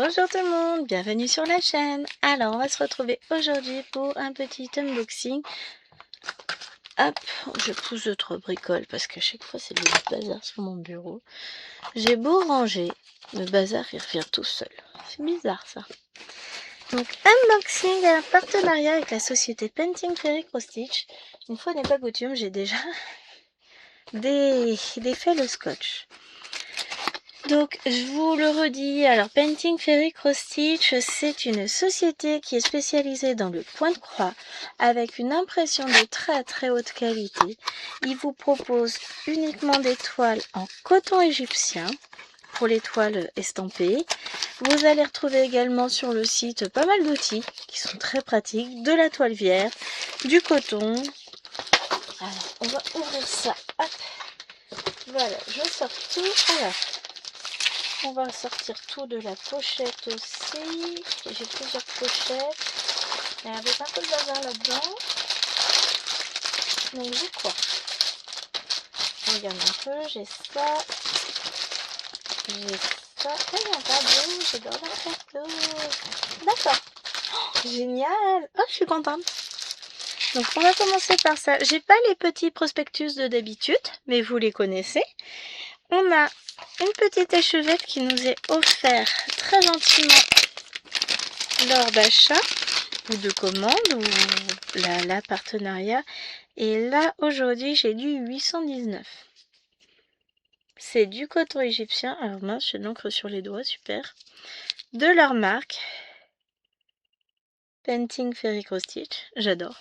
Bonjour tout le monde, bienvenue sur la chaîne. Alors on va se retrouver aujourd'hui pour un petit unboxing. Hop, je pousse d'autres bricoles parce qu'à chaque fois c'est du bazar sur mon bureau. J'ai beau ranger, le bazar il revient tout seul. C'est bizarre ça. Donc unboxing, un partenariat avec la société Painting Fairy Cross Stitch. Une fois n'est pas coutume, j'ai déjà défait le scotch. Donc, je vous le redis, alors Painting Fairy Cross Stitch, c'est une société qui est spécialisée dans le point de croix avec une impression de très très haute qualité. Ils vous proposent uniquement des toiles en coton égyptien pour les toiles estampées. Vous allez retrouver également sur le site pas mal d'outils qui sont très pratiques, de la toile vierge, du coton. Alors, on va ouvrir ça. Hop. Voilà, je sors tout. Alors, on va sortir tout de la pochette aussi. J'ai plusieurs pochettes. Il y avait un peu de bazar là-dedans. Donc j'ai quoi? Je regarde un peu. J'ai ça. J'ai ça. Ah, il y a un cadeau. J'adore la cadeau. D'accord. Oh, génial. Oh, je suis contente. Donc on va commencer par ça. J'ai pas les petits prospectus de d'habitude, mais vous les connaissez. On a une petite échevette qui nous est offerte très gentiment lors d'achat ou de commande ou la partenariat. Et là aujourd'hui j'ai du 819. C'est du coton égyptien. Alors mince, j'ai de l'encre sur les doigts, super. De leur marque Painting Fairy Cross Stitch. J'adore.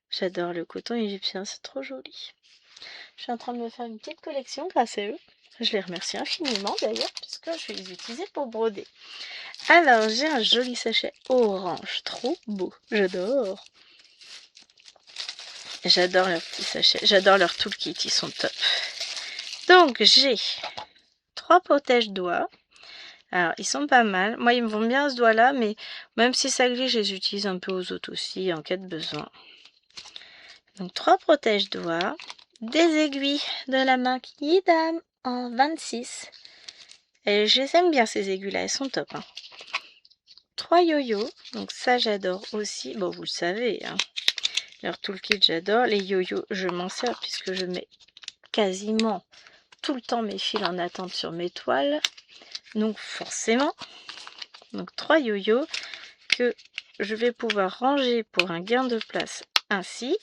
J'adore le coton égyptien, c'est trop joli. Je suis en train de me faire une petite collection grâce à eux. Je les remercie infiniment d'ailleurs, puisque je vais les utiliser pour broder. Alors, j'ai un joli sachet orange, trop beau, j'adore. J'adore leurs petits sachets, j'adore leur toolkit, ils sont top. Donc, j'ai 3 protège-doigts. Alors, ils sont pas mal. Moi, ils me vont bien ce doigt-là, mais même si ça glisse, je les utilise un peu aux autres aussi, en cas de besoin. Donc, 3 protège-doigts. Des aiguilles de la marque Yidam en 26. Et je les aime bien ces aiguilles-là, elles sont top. 3 yo-yo, donc ça j'adore aussi. Bon, vous le savez, hein. Leur toolkit j'adore. Les yo-yo, je m'en sers puisque je mets quasiment tout le temps mes fils en attente sur mes toiles. Donc forcément, donc 3 yo-yo que je vais pouvoir ranger pour un gain de place ainsi.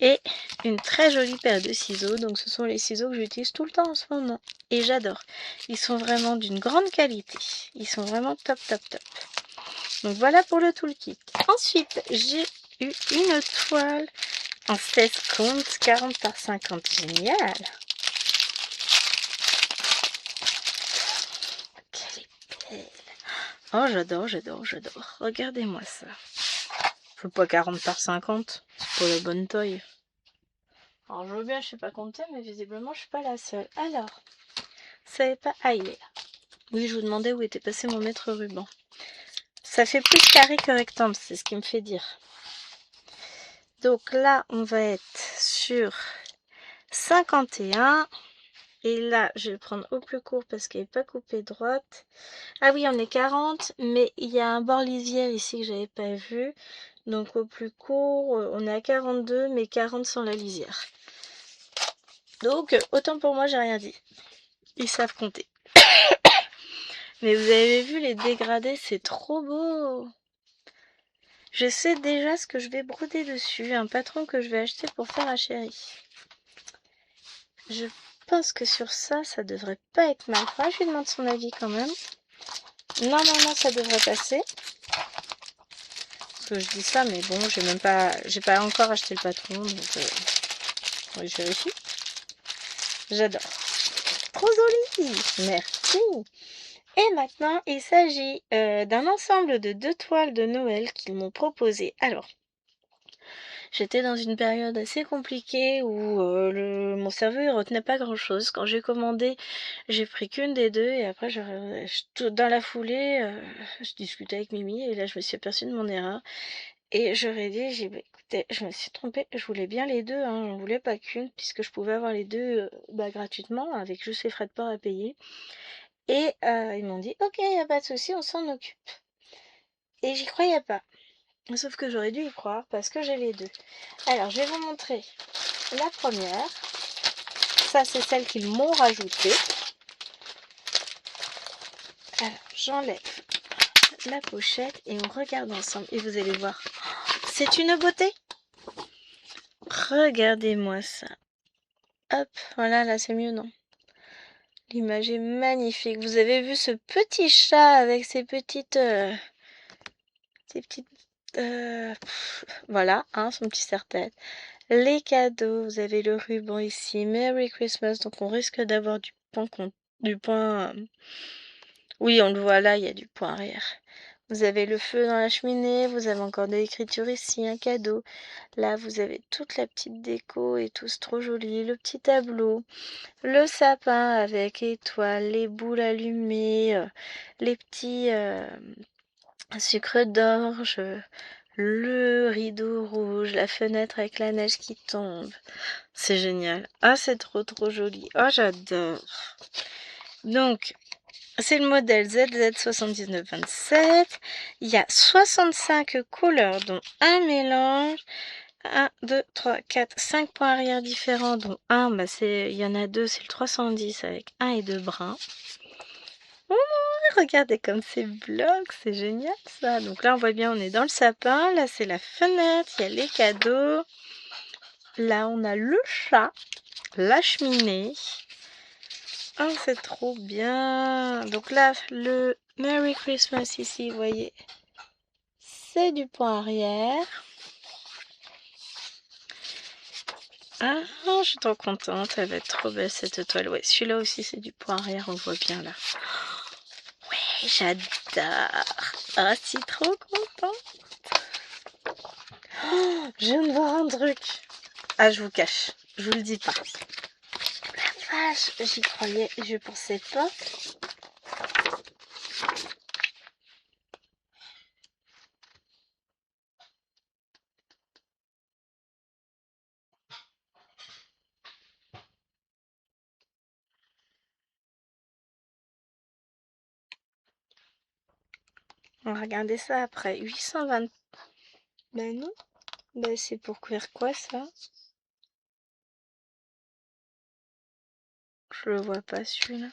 Et une très jolie paire de ciseaux. Donc ce sont les ciseaux que j'utilise tout le temps en ce moment. Et j'adore. Ils sont vraiment d'une grande qualité. Ils sont vraiment top, top, top. Donc voilà pour le toolkit. Ensuite, j'ai eu une toile en 16 comptes, 40 par 50. Génial. Quelle est belle. Oh, j'adore, j'adore, j'adore. Regardez-moi ça. Faut pas 40 par 50. C'est pas la bonne taille. Alors je veux bien, je sais pas compter, mais visiblement je suis pas la seule. Alors, vous savez pas... Ah, il est là. Oui, je vous demandais où était passé mon mètre ruban. Ça fait plus carré que rectangle, c'est ce qui me fait dire. Donc là, on va être sur 51. Et là, je vais prendre au plus court parce qu'elle n'est pas coupée droite. Ah oui, on est 40, mais il y a un bord lisière ici que j'avais pas vu. Donc au plus court, on est à 42, mais 40 sans la lisière. Donc, autant pour moi, j'ai rien dit. Ils savent compter. Mais vous avez vu les dégradés, c'est trop beau. Je sais déjà ce que je vais broder dessus. Un patron que je vais acheter pour faire un chéri. Je pense que sur ça, ça devrait pas être mal. Faudra que je lui demande son avis quand même. Normalement, ça devrait passer. Parce que je dis ça, mais bon, j'ai pas encore acheté le patron, donc je vérifie. J'adore. Trop joli. Merci. Et maintenant, il s'agit d'un ensemble de 2 toiles de Noël qu'ils m'ont proposé. Alors, j'étais dans une période assez compliquée où mon cerveau ne retenait pas grand chose. Quand j'ai commandé, j'ai pris qu'une des deux et après, dans la foulée, je discutais avec Mimi et là, je me suis aperçue de mon erreur. Et j'aurais dit, j'ai dit, bah, écoutez, je me suis trompée, je voulais bien les deux, hein, j'en voulais pas qu'une, puisque je pouvais avoir les deux gratuitement, avec juste les frais de port à payer. Et ils m'ont dit, ok, il n'y a pas de souci, on s'en occupe. Et j'y croyais pas. Sauf que j'aurais dû y croire parce que j'ai les deux. Alors, je vais vous montrer la première. Ça, c'est celle qu'ils m'ont rajoutée. Alors, j'enlève la pochette et on regarde ensemble. Et vous allez voir, c'est une beauté. Regardez-moi ça. Hop, voilà, là c'est mieux, non? L'image est magnifique. Vous avez vu ce petit chat avec ses petites... voilà, hein, son petit serre-tête. Les cadeaux, vous avez le ruban ici. Merry Christmas. Donc on risque d'avoir du point... Oui, on le voit là, il y a du point arrière. Vous avez le feu dans la cheminée, vous avez encore de l'écriture ici, un cadeau. Là, vous avez toute la petite déco et tout, c'est trop joli. Le petit tableau, le sapin avec étoiles, les boules allumées, les petits sucres d'orge, le rideau rouge, la fenêtre avec la neige qui tombe. C'est génial. Ah, c'est trop joli. Oh, j'adore. Donc, c'est le modèle ZZ7927. Il y a 65 couleurs, dont un mélange. 1, 2, 3, 4, 5 points arrière différents, dont un, il y en a deux, c'est le 310 avec 1 et 2 brins. Oh, regardez comme c'est blocs, c'est génial ça. Donc là, on voit bien, on est dans le sapin. Là, c'est la fenêtre, il y a les cadeaux. Là, on a le chat, la cheminée. Oh, c'est trop bien. Donc là, le Merry Christmas ici, vous voyez, c'est du point arrière. Ah, je suis trop contente, elle va être trop belle cette toile. Ouais, celui-là aussi, c'est du point arrière, on le voit bien là. Ouais, j'adore. Ah, je suis trop contente. Oh, je viens de voir un truc. Ah, je vous cache, je vous le dis pas. La vache, j'y croyais, je pensais pas. On va regarder ça après. 820. Ben non. Ben c'est pour faire quoi ça? Je le vois pas celui-là.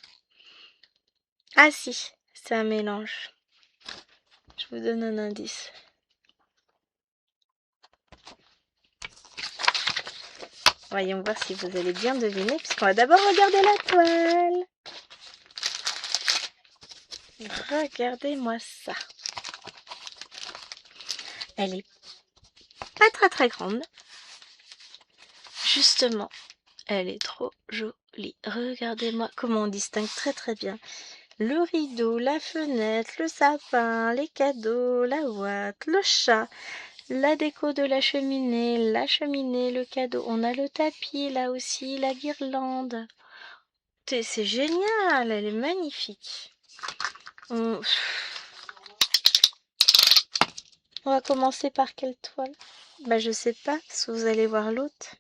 Ah si, c'est un mélange. Je vous donne un indice. Voyons voir si vous allez bien deviner, puisqu'on va d'abord regarder la toile. Regardez-moi ça. Elle est pas très grande. Justement, elle est trop jolie. Regardez-moi comment on distingue très bien le rideau, la fenêtre, le sapin, les cadeaux, la ouate, le chat, la déco de la cheminée, le cadeau. On a le tapis là aussi, la guirlande. C'est génial, elle est magnifique. On va commencer par quelle toile? Bah je sais pas, parce que vous allez voir l'autre.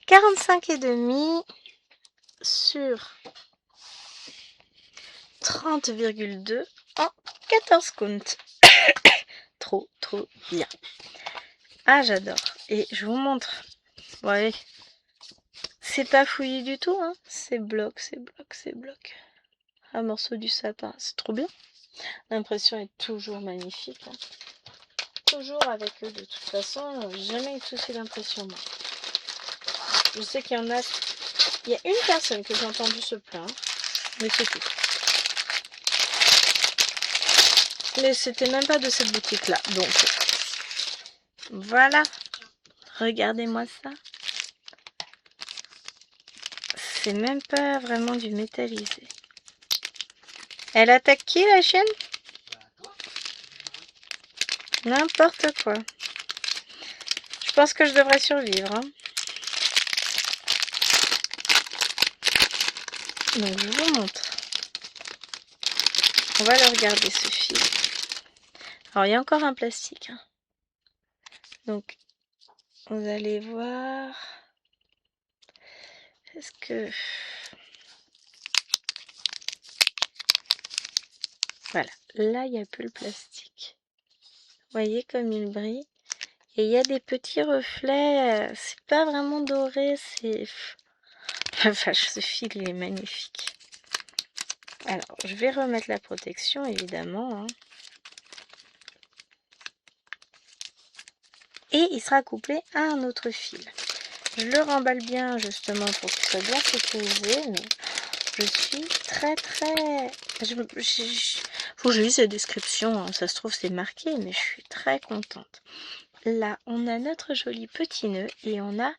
45,5 sur 30,2 en 14 comptes. Trop bien. Ah, j'adore. Et je vous montre. Ouais. C'est pas fouillé du tout, hein. C'est bloc. Un morceau du sapin. C'est trop bien. L'impression est toujours magnifique. Hein. Toujours avec eux, de toute façon. Jamais eu de souci d'impression, moi. Je sais qu'il y en a... Il y a une personne que j'ai entendu se plaindre. Mais c'est tout. Mais c'était même pas de cette boutique-là. Donc, voilà. Regardez-moi ça. C'est même pas vraiment du métallisé. Elle attaque qui, la chienne? N'importe quoi. Je pense que je devrais survivre. Hein. Donc, je vous montre. On va le regarder, ce fil. Alors, il y a encore un plastique. Hein. Donc, vous allez voir... Est-ce que... Voilà, là il n'y a plus le plastique. Vous voyez comme il brille. Et il y a des petits reflets, c'est pas vraiment doré, c'est... Enfin, ce fil il est magnifique. Alors, je vais remettre la protection évidemment. Hein. Et il sera couplé à un autre fil. Je le remballe bien justement pour qu'il soit bien sécurisé, mais je suis très... Faut que je lise la description, hein. Ça se trouve c'est marqué, mais je suis très contente. Là, on a notre joli petit nœud et on a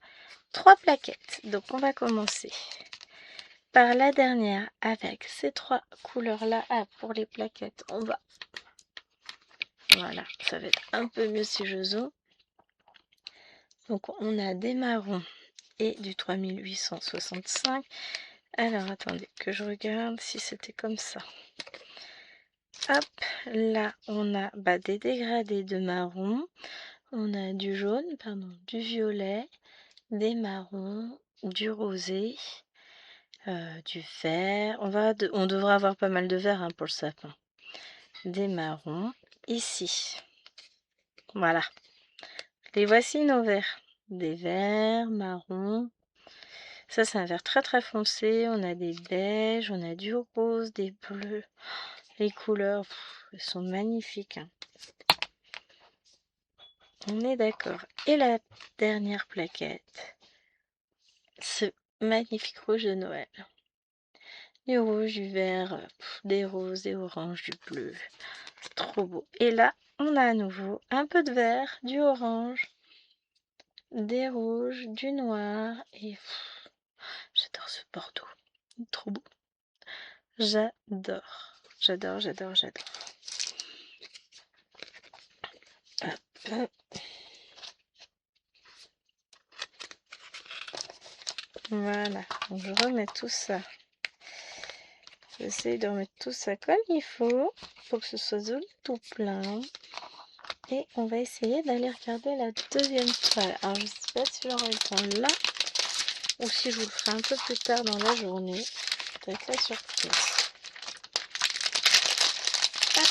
3 plaquettes. Donc on va commencer par la dernière avec ces 3 couleurs-là. Ah, pour les plaquettes, on va... Voilà, ça va être un peu mieux si je zoome. Donc on a des marrons et du 3865. Alors attendez que je regarde si c'était comme ça. Hop, là on a des dégradés de marron. On a du jaune, pardon, du violet, des marrons, du rosé, du vert. On devra avoir pas mal de vert hein, pour le sapin. Des marrons. Ici, voilà. Les voici nos verts. Des verts, marrons. Ça, c'est un vert très très foncé. On a des beiges, on a du rose, des bleus. Les couleurs, elles sont magnifiques. Hein. On est d'accord. Et la dernière plaquette, ce magnifique rouge de Noël. Du rouge, du vert, des roses, des oranges, du bleu. Trop beau. Et là, on a à nouveau un peu de vert, du orange, des rouges, du noir. Et j'adore ce bordeaux. Trop beau. J'adore. J'adore, j'adore, j'adore. Hop, hop. Voilà. Donc je remets tout ça. J'essaie de remettre tout ça comme il faut pour que ce soit joli tout plein. Et on va essayer d'aller regarder la deuxième toile. Alors je ne sais pas si j'aurai le temps là ou si je vous le ferai un peu plus tard dans la journée. Ça va être la surprise. Hop.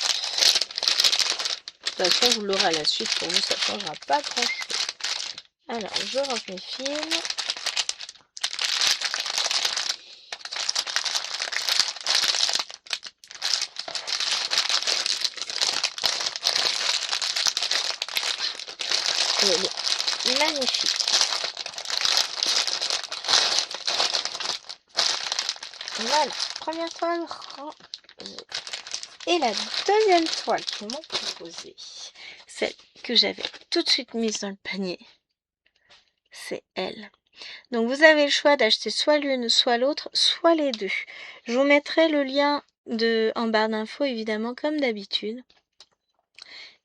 De toute façon, vous l'aurez à la suite. Pour vous, ça ne changera pas grand chose. Alors, je range mes fils. Et elle est magnifique. Voilà, première toile rangée. Et la deuxième toile qu'ils m'ont proposée, celle que j'avais tout de suite mise dans le panier, c'est elle. Donc vous avez le choix d'acheter soit l'une, soit l'autre, soit les deux. Je vous mettrai le lien en barre d'infos évidemment comme d'habitude.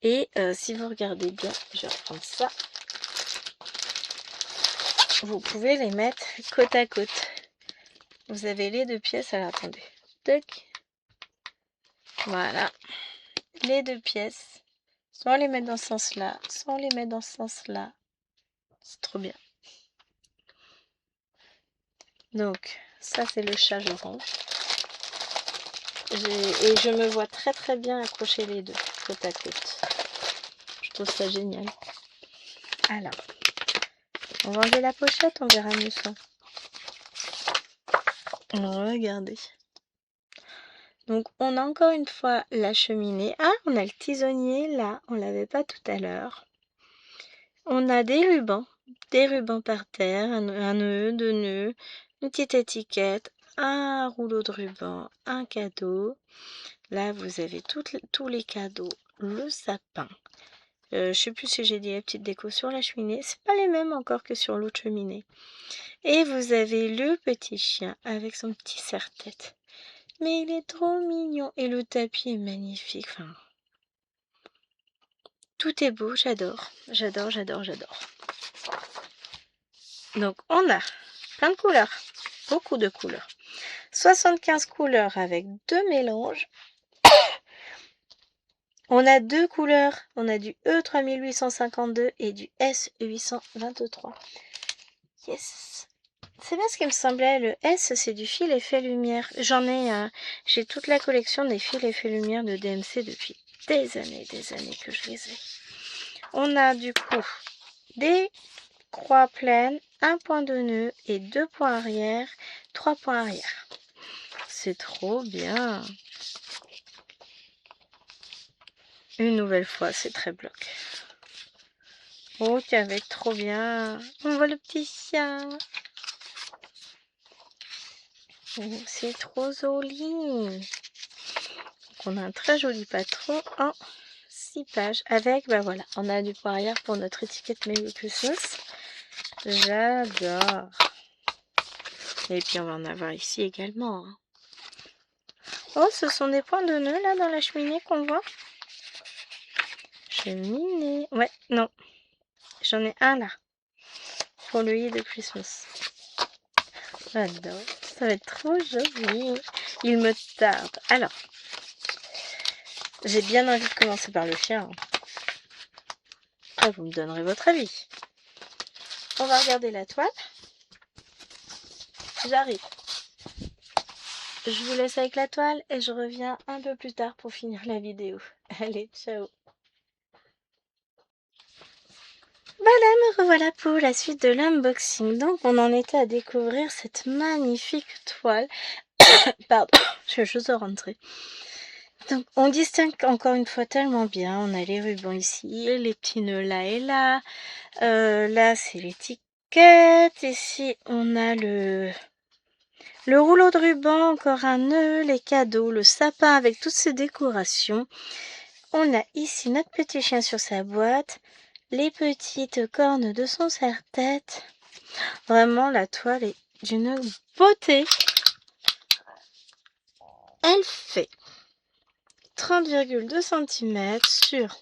Et si vous regardez bien, je vais reprendre ça. Vous pouvez les mettre côte à côte. Vous avez les 2 pièces. Alors attendez. Tac. Voilà. Les 2 pièces. Soit on les met dans ce sens-là, soit on les met dans ce sens-là. C'est trop bien. Donc, ça c'est le chat, je range. Et je me vois très très bien accrocher les deux, côte à côte. Je trouve ça génial. Alors, on va enlever la pochette, on verra mieux ça. Regardez. Donc, on a encore une fois la cheminée. Ah, on a le tisonnier, là, on l'avait pas tout à l'heure. On a des rubans par terre, un nœud, 2 nœuds, une petite étiquette, un rouleau de ruban, un cadeau. Là, vous avez tous les cadeaux, le sapin. Je sais plus si j'ai dit la petite déco sur la cheminée. C'est pas les mêmes encore que sur l'autre cheminée. Et vous avez le petit chien avec son petit serre-tête. Mais il est trop mignon. Et le tapis est magnifique. Enfin, tout est beau. J'adore. J'adore, j'adore, j'adore. Donc, on a plein de couleurs. Beaucoup de couleurs. 75 couleurs avec 2 mélanges. On a 2 couleurs. On a du E3852 et du S823. Yes. C'est bien ce qui me semblait, le S c'est du fil effet lumière. J'ai toute la collection des fils effet lumière de DMC depuis des années que je les ai. On a du coup des croix pleines, un point de nœud et 2 points arrière, 3 points arrière. C'est trop bien. Une nouvelle fois, c'est très bloc. Oh, qu'avec trop bien. On voit le petit chien. Oh, c'est trop joli. Donc, on a un très joli patron en 6 pages avec, bah voilà, on a du point arrière pour notre étiquette Merry Christmas. J'adore. Et puis on va en avoir ici également. Hein. Oh, ce sont des points de nœud là dans la cheminée qu'on voit. Cheminée. Ouais, non. J'en ai un là. Pour le i de Christmas. J'adore. Ça va être trop joli. Il me tarde. Alors, j'ai bien envie de commencer par le chien. Après, vous me donnerez votre avis. On va regarder la toile. J'arrive. Je vous laisse avec la toile et je reviens un peu plus tard pour finir la vidéo. Allez, ciao. Voilà, me revoilà pour la suite de l'unboxing. Donc, on en était à découvrir cette magnifique toile. Pardon, je suis juste rentrée. Donc, on distingue encore une fois tellement bien. On a les rubans ici, les petits nœuds là et là. Là, c'est l'étiquette. Ici, on a le rouleau de ruban, encore un nœud, les cadeaux, le sapin avec toutes ses décorations. On a ici notre petit chien sur sa boîte, les petites cornes de son serre-tête. Vraiment, la toile est d'une beauté. Elle fait 30,2 cm sur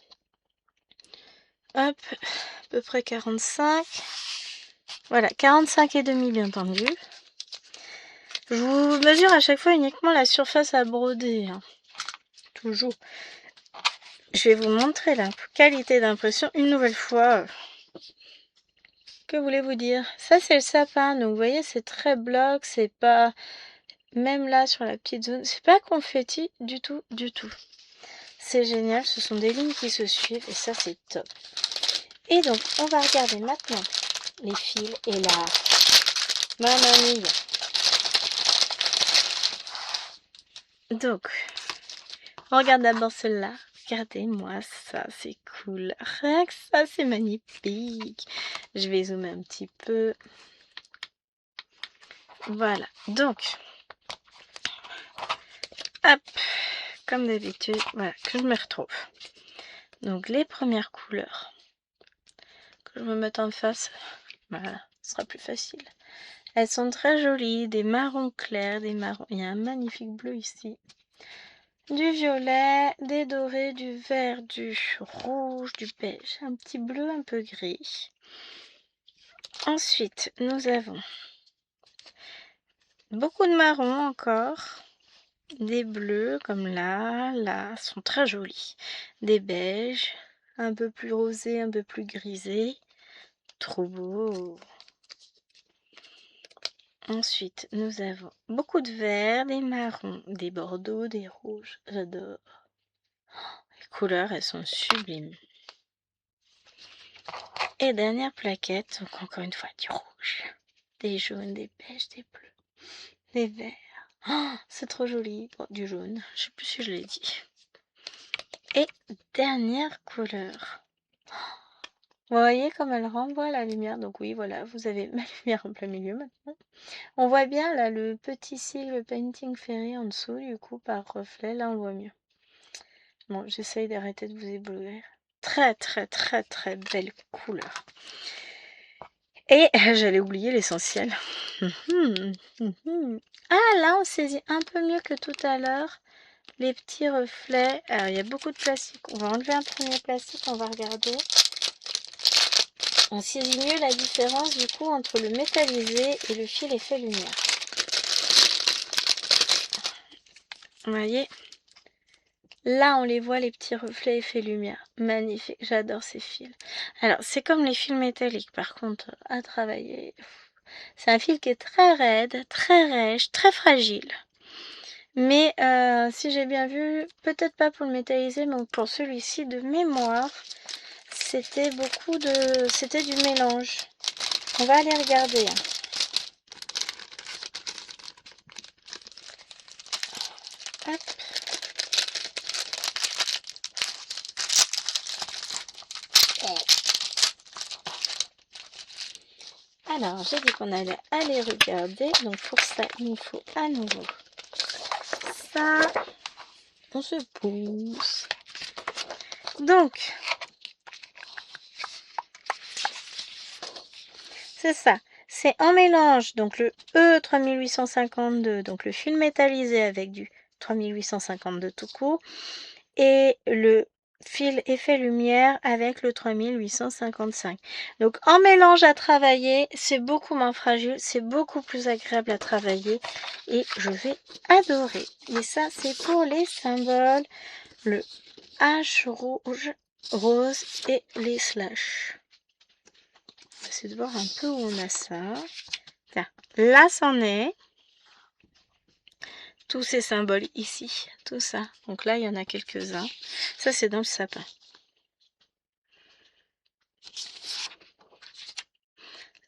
hop, à peu près 45. Voilà, 45,5 bien entendu. Je vous mesure à chaque fois uniquement la surface à broder. Hein. Toujours. Je vais vous montrer la qualité d'impression une nouvelle fois. Que voulez-vous dire? Ça, c'est le sapin. Donc, vous voyez, c'est très bloc. C'est pas... Même là, sur la petite zone, c'est pas confetti du tout, du tout. C'est génial. Ce sont des lignes qui se suivent. Et ça, c'est top. Et donc, on va regarder maintenant les fils et la mamie. Donc, on regarde d'abord celle-là. Regardez-moi ça, c'est cool. Rien que ça, c'est magnifique. Je vais zoomer un petit peu. Voilà, donc, hop, comme d'habitude, voilà, que je me retrouve. Donc, les premières couleurs, que je me mette en face, voilà, ce sera plus facile. Elles sont très jolies, des marrons clairs, des marrons, il y a un magnifique bleu ici. Du violet, des dorés, du vert, du rouge, du beige, un petit bleu un peu gris. Ensuite, nous avons beaucoup de marron encore, des bleus comme là sont très jolis, des beiges, un peu plus rosés, un peu plus grisés, trop beau. Ensuite, nous avons beaucoup de verts, des marrons, des bordeaux, des rouges, j'adore. Les couleurs, elles sont sublimes. Et dernière plaquette, donc encore une fois du rouge, des jaunes, des beiges, des bleus, des verts. Oh, c'est trop joli. Bon, du jaune, je sais plus si je l'ai dit. Et dernière couleur. Vous voyez comme elle renvoie la lumière. Donc oui, voilà, vous avez ma lumière en plein milieu maintenant. On voit bien là le petit sigle Painting Fairy en dessous, du coup, par reflet. Là, on le voit mieux. Bon, j'essaye d'arrêter de vous éblouir. Très, très, très, très belle couleur. Et j'allais oublier l'essentiel. Ah, là, on saisit un peu mieux que tout à l'heure les petits reflets. Alors, il y a beaucoup de plastique. On va enlever un premier plastique, on va regarder. On saisit mieux la différence, du coup, entre le métallisé et le fil effet lumière. Vous voyez? Là, on les voit, les petits reflets effet lumière. Magnifique, j'adore ces fils. Alors, c'est comme les fils métalliques, par contre, à travailler. C'est un fil qui est très raide, très rêche, très fragile. Mais si j'ai bien vu, peut-être pas pour le métallisé, mais pour celui-ci de mémoire, c'était c'était du mélange. On va aller regarder. Hop. Alors, j'ai dit qu'on allait aller regarder. Donc pour ça, il nous faut à nouveau ça. On se pousse. Donc, c'est ça. C'est en mélange, donc le E3852, donc le fil métallisé avec du 3852 tout court, et le fil effet lumière avec le 3855. Donc en mélange à travailler, c'est beaucoup moins fragile, c'est beaucoup plus agréable à travailler et je vais adorer. Et ça, c'est pour les symboles, le H rouge, rose et les slash. On va essayer de voir un peu où on a ça. Tiens, là, c'en est. Tous ces symboles ici, tout ça. Donc là, il y en a quelques-uns. Ça, c'est dans le sapin.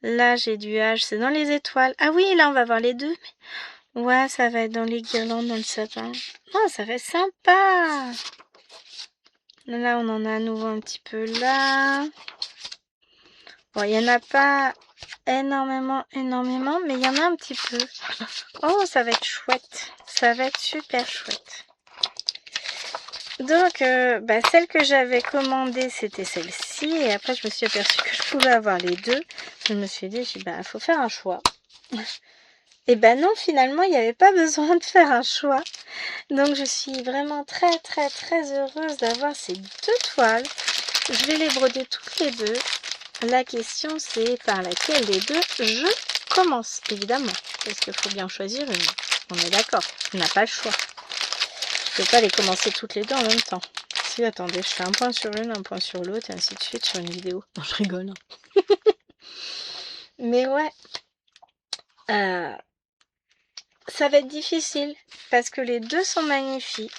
Là, j'ai du H, c'est dans les étoiles. Ah oui, là, on va voir les deux. Ouais, ça va être dans les guirlandes, dans le sapin. Oh, ça va être sympa. Là, on en a à nouveau un petit peu là. Bon, il n'y en a pas énormément, mais il y en a un petit peu. Oh, ça va être chouette. Ça va être super chouette. Donc, celle que j'avais commandée, c'était celle-ci. Et après, je me suis aperçue que je pouvais avoir les deux. Je me suis dit, il faut faire un choix. Et ben non, finalement, il n'y avait pas besoin de faire un choix. Donc, je suis vraiment très, très, très heureuse d'avoir ces deux toiles. Je vais les broder toutes les deux. La question, c'est par laquelle des deux je commence, évidemment. Parce qu'il faut bien choisir une. On est d'accord, on n'a pas le choix. Je ne peux pas les commencer toutes les deux en même temps. Si, attendez, je fais un point sur l'une, un point sur l'autre, et ainsi de suite sur une vidéo. Non, je rigole. Mais ouais. Ça va être difficile, parce que les deux sont magnifiques.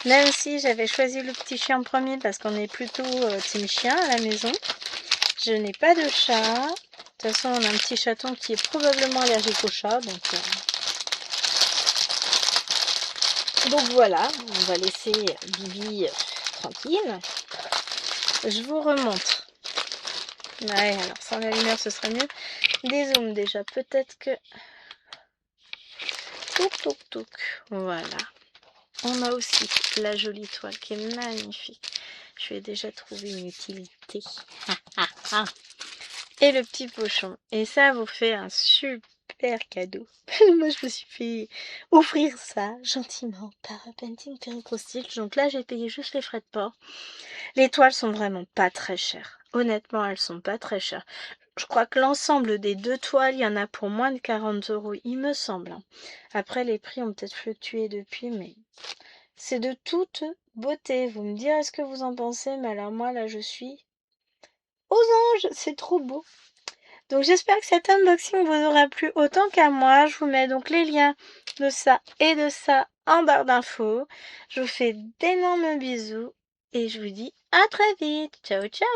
Même si j'avais choisi le petit chien en premier, parce qu'on est plutôt team chien à la maison. Je n'ai pas de chat. De toute façon, on a un petit chaton qui est probablement allergique au chat, donc voilà, on va laisser Bibi tranquille. Je vous remontre. Ouais, alors sans la lumière, ce serait mieux. Des zooms déjà, peut-être que... Touc, touc, touc. Voilà. On a aussi la jolie toile qui est magnifique. Je vais déjà trouver une utilité. Et le petit pochon. Et ça vous fait un super cadeau. Moi, je me suis fait offrir ça gentiment par Painting Pericrostyle. Donc là, j'ai payé juste les frais de port. Les toiles sont vraiment pas très chères. Honnêtement, elles sont pas très chères. Je crois que l'ensemble des deux toiles, il y en a pour moins de 40 €, il me semble. Après, les prix ont peut-être fluctué depuis, mais c'est de toute beauté. Vous me direz ce que vous en pensez, mais alors moi, là, je suis aux anges. C'est trop beau. Donc j'espère que cet unboxing vous aura plu autant qu'à moi. Je vous mets donc les liens de ça et de ça en barre d'infos. Je vous fais d'énormes bisous et je vous dis à très vite. Ciao ciao.